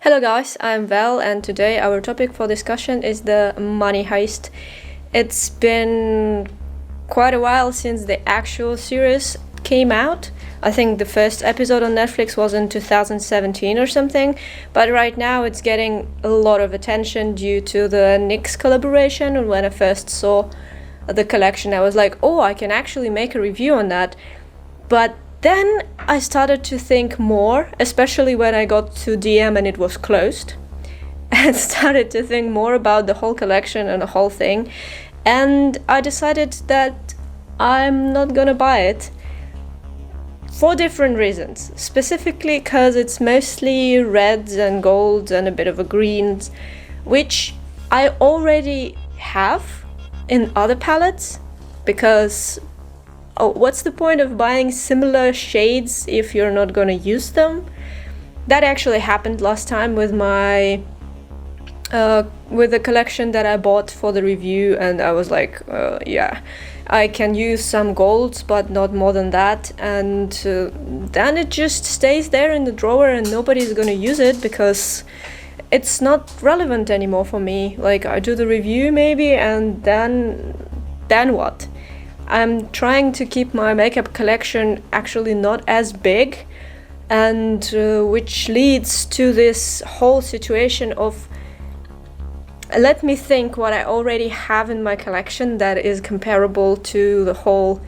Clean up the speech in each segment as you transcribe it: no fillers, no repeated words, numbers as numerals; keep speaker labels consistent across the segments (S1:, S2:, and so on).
S1: Hello guys, I'm Val and today our topic for discussion is the Money Heist. It's been quite a while since the actual series came out. I think the first episode on Netflix was in 2017 or something, but right now it's getting a lot of attention due to the NYX collaboration. And when I first saw the collection I was like, oh, I can actually make a review on that. But then I started to think more, especially when I got to DM and it was closed, and started to think more about the whole collection and the whole thing. And I decided that I'm not gonna buy it for different reasons. Specifically because it's mostly reds and golds and a bit of a greens, which I already have in other palettes, because what's the point of buying similar shades if you're not gonna use them? That actually happened last time with my with the collection that I bought for the review, and I was like, yeah, I can use some golds but not more than that, and then it just stays there in the drawer and nobody's gonna use it because it's not relevant anymore for me. Like, I do the review maybe, and then what? I'm trying to keep my makeup collection actually not as big, and which leads to this whole situation of, let me think what I already have in my collection that is comparable to the whole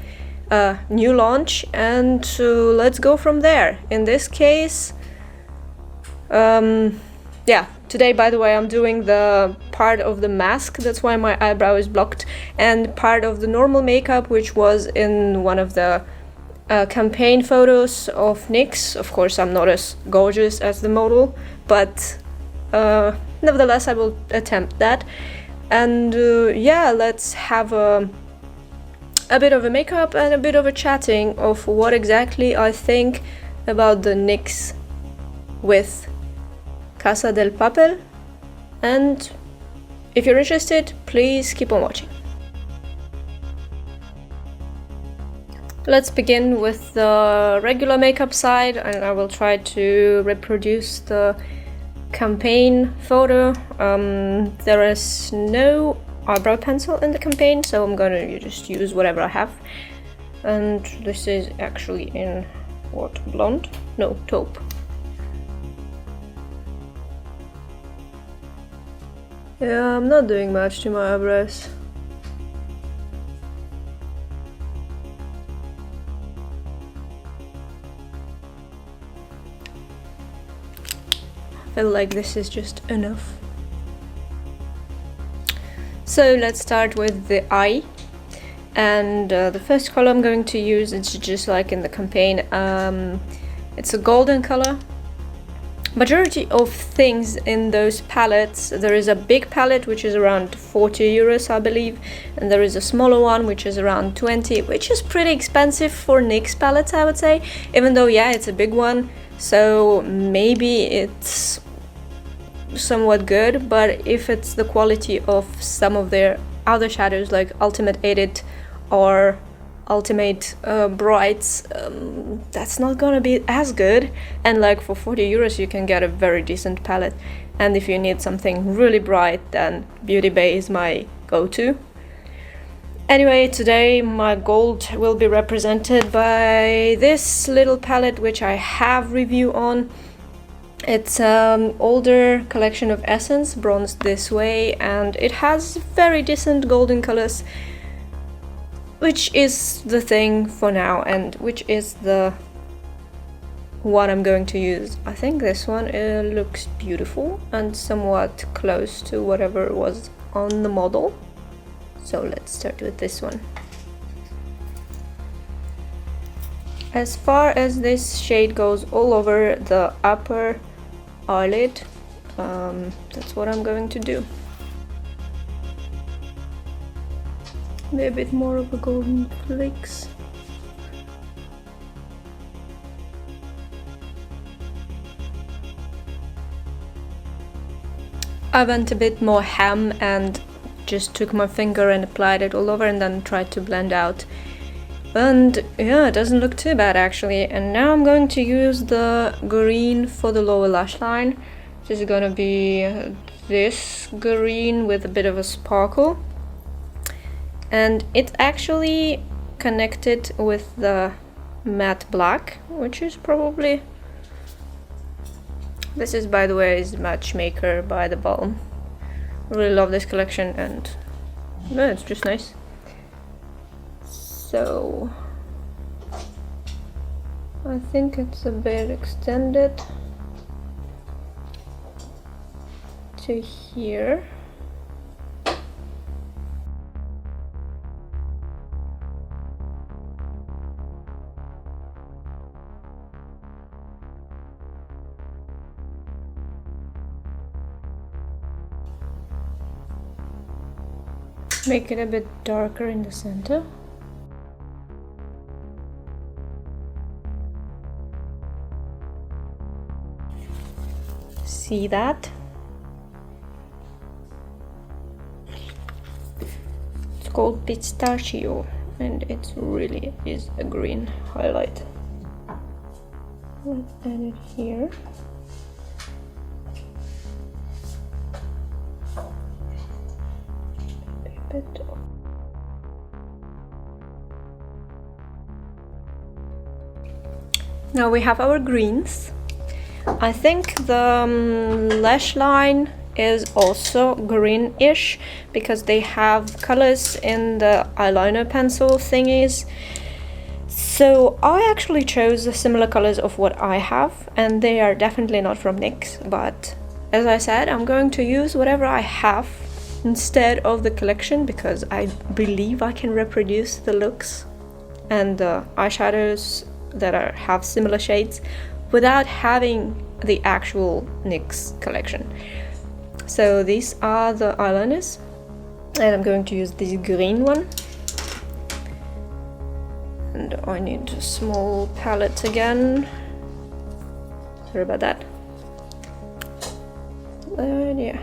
S1: new launch, and let's go from there. In this case, yeah, today, by the way, I'm doing the part of the mask, that's why my eyebrow is blocked, and part of the normal makeup, which was in one of the campaign photos of NYX. Of course, I'm not as gorgeous as the model, but nevertheless, I will attempt that. And yeah, let's have a bit of a makeup and a bit of a chatting of what exactly I think about the NYX with Casa del Papel, and if you're interested, please keep on watching. Let's begin with the regular makeup side, and I will try to reproduce the campaign photo. There is no eyebrow pencil in the campaign, so I'm gonna just use whatever I have. And this is actually in what, blonde? No, taupe. Yeah, I'm not doing much to my eyebrows. I feel like this is just enough. So let's start with the eye. And the first color I'm going to use, it's just like in the campaign. It's a golden color. Majority of things in those palettes, there is a big palette which is around 40 euros I believe, and there is a smaller one which is around 20, which is pretty expensive for NYX palettes, I would say, even though yeah, it's a big one, so maybe it's somewhat good. But if it's the quality of some of their other shadows like Ultimate Edit or Ultimate Brights, that's not gonna be as good. And like for 40 euros you can get a very decent palette, and if you need something really bright, then Beauty Bay is my go-to. Anyway, today my gold will be represented by this little palette which I have review on. It's an older collection of Essence, bronzed this way, and it has very decent golden colors, which is the thing for now, and which is the one I'm going to use. I think this one looks beautiful and somewhat close to whatever was on the model. So let's start with this one. As far as this shade goes all over the upper eyelid, that's what I'm going to do. Maybe a bit more of a golden flakes. I went a bit more ham and just took my finger and applied it all over and then tried to blend out. And yeah, it doesn't look too bad actually. And now I'm going to use the green for the lower lash line. This is gonna be this green with a bit of a sparkle, and it's actually connected with the matte black, which is probably, this is, by the way, is Matchmaker by the Balm. I really love this collection, and no, it's just nice. So I think it's a bit extended to here. Make it a bit darker in the center. See that? It's called Pistachio, and it really is a green highlight. Let's add it here. Bit. Now we have our greens. I think the lash line is also greenish because they have colors in the eyeliner pencil thingies. So I actually chose the similar colors of what I have, and they are definitely not from NYX, but as I said, I'm going to use whatever I have instead of the collection because I believe I can reproduce the looks and the eyeshadows that have similar shades without having the actual NYX collection. So these are the eyeliners, and I'm going to use this green one, and I need a small palette again. Sorry about that. But yeah.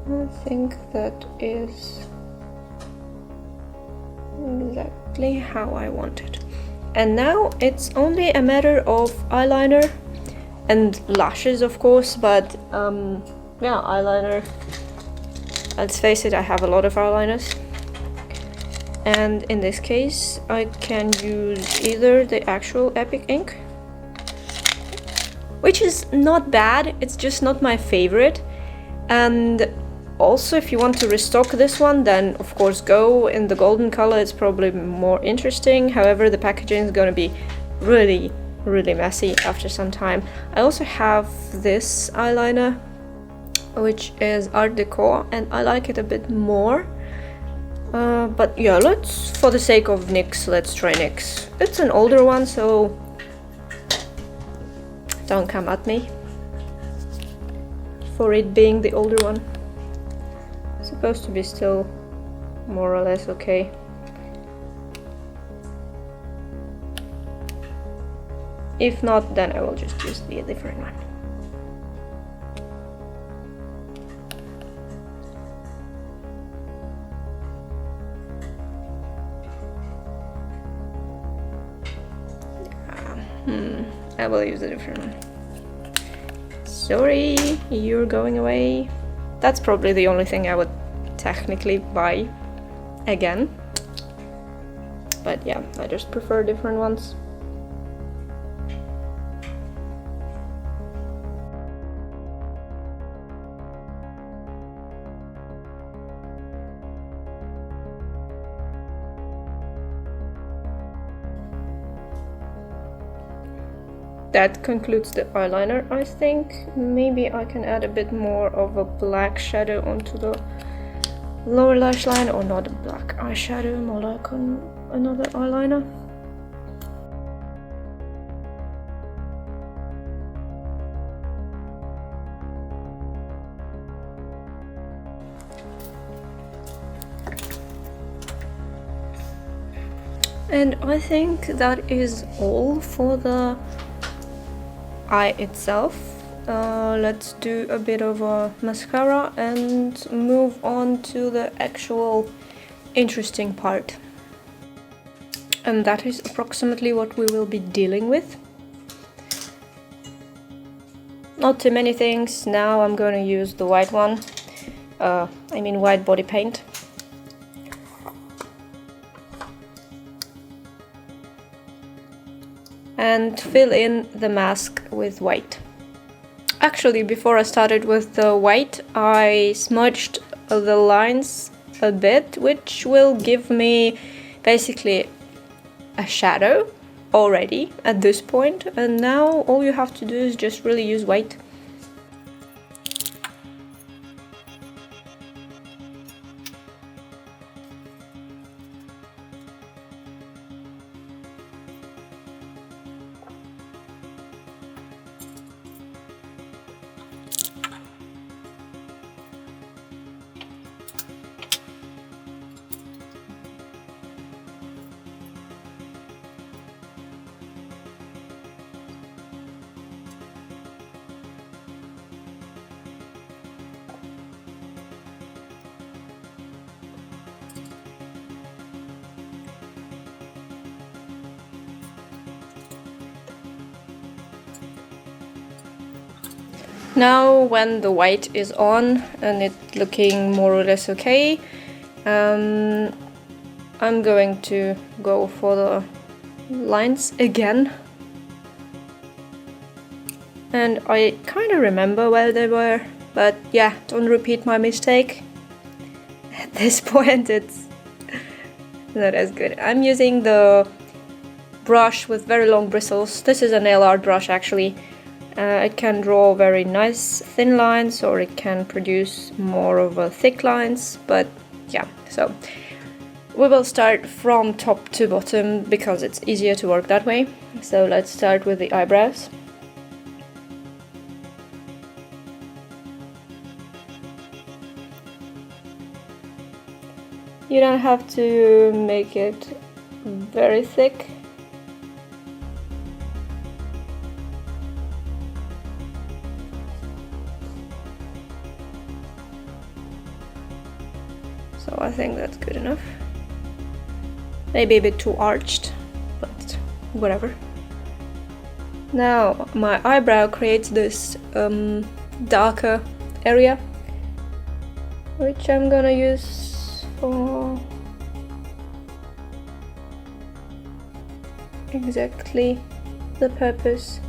S1: I think that is exactly how I want it. And now it's only a matter of eyeliner and lashes, of course, but yeah, eyeliner. Let's face it, I have a lot of eyeliners. And in this case, I can use either the actual Epic ink, which is not bad, it's just not my favorite. And also, if you want to restock this one, then of course go in the golden color, it's probably more interesting. However, the packaging is going to be really messy after some time. I also have this eyeliner, which is Art Deco, and I like it a bit more. But yeah, for the sake of NYX, let's try NYX. It's an older one, so don't come at me for it being the older one. Supposed to be still more or less okay. If not, then I will just use the different one. I will use a different one. Sorry, you're going away. That's probably the only thing I would technically buy again. But yeah, I just prefer different ones. That concludes the eyeliner, I think. Maybe I can add a bit more of a black shadow onto the lower lash line, or not a black eyeshadow, more like another eyeliner. And I think that is all for the eye itself. Let's do a bit of a mascara and move on to the actual interesting part. And that is approximately what we will be dealing with. Not too many things. Now I'm going to use the white one. White body paint. And fill in the mask with white. Actually, before I started with the white, I smudged the lines a bit, which will give me basically a shadow already at this point, and now all you have to do is just really use white. Now when the white is on and it's looking more or less okay, I'm going to go for the lines again. And I kind of remember where they were, but yeah, don't repeat my mistake. At this point it's not as good. I'm using the brush with very long bristles. This is a nail art brush actually. It can draw very nice thin lines, or it can produce more of a thick lines, but yeah, so we will start from top to bottom because it's easier to work that way. So let's start with the eyebrows. You don't have to make it very thick. So I think that's good enough. Maybe a bit too arched, but whatever. Now my eyebrow creates this darker area, which I'm gonna use for exactly the purpose.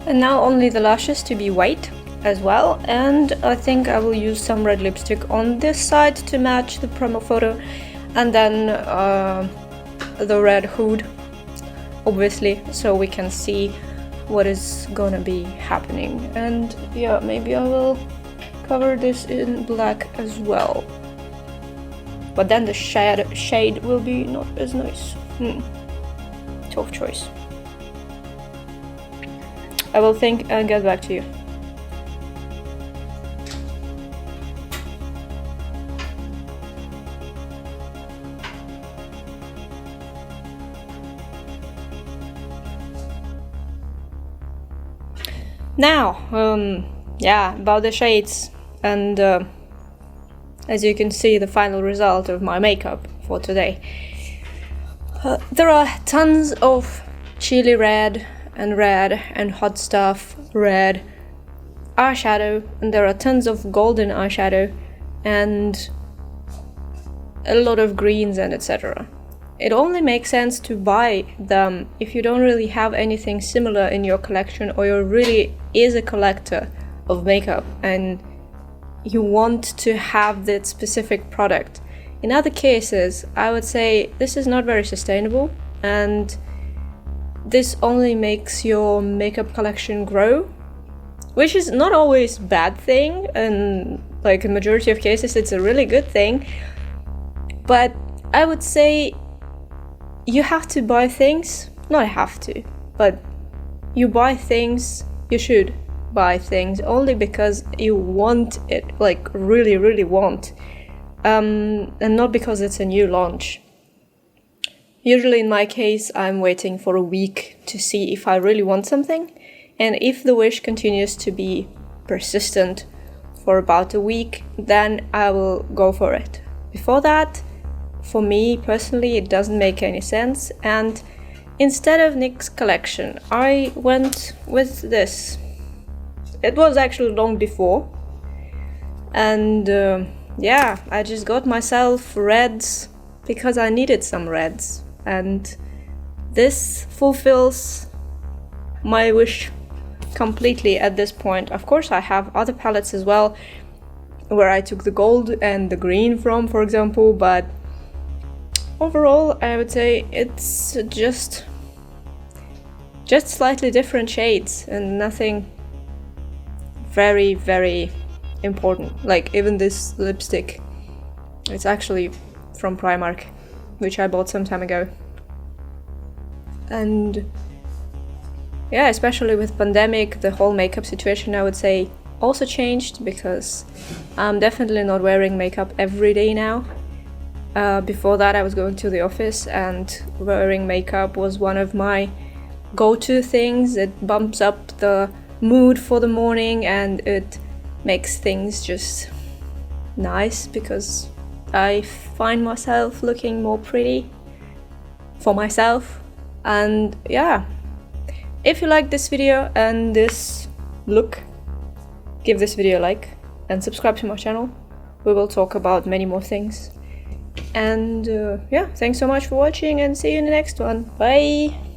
S1: And now only the lashes to be white as well, and I think I will use some red lipstick on this side to match the promo photo, and then the red hood obviously, so we can see what is gonna be happening. And yeah, maybe I will cover this in black as well, but then the shade will be not as nice. Tough choice. I will think and get back to you. Now, about the shades, and as you can see, the final result of my makeup for today. There are tons of chili red and hot stuff red eyeshadow, and there are tons of golden eyeshadow and a lot of greens and etc. It only makes sense to buy them if you don't really have anything similar in your collection, or you really is a collector of makeup and you want to have that specific product. In other cases, I would say this is not very sustainable, and this only makes your makeup collection grow, which is not always a bad thing, and like in majority of cases it's a really good thing. But I would say you have to buy things, not have to, but you buy things, you should buy things only because you want it, like really, really want, and not because it's a new launch. Usually in my case, I'm waiting for a week to see if I really want something, and if the wish continues to be persistent for about a week, then I will go for it. Before that, for me personally, it doesn't make any sense, and instead of NYX collection, I went with this. It was actually long before, and yeah, I just got myself reds because I needed some reds, and this fulfills my wish completely at this point. Of course, I have other palettes as well where I took the gold and the green from, for example, but overall I would say it's just slightly different shades and nothing very, very important. Like even this lipstick, it's actually from Primark, which I bought some time ago. And yeah, especially with pandemic, the whole makeup situation, I would say, also changed, because I'm definitely not wearing makeup every day now. Before that, I was going to the office, and wearing makeup was one of my go-to things. It bumps up the mood for the morning, and it makes things just nice because I find myself looking more pretty for myself. And yeah, if you like this video and this look, give this video a like and subscribe to my channel. We will talk about many more things. And yeah, thanks so much for watching, and see you in the next one. Bye!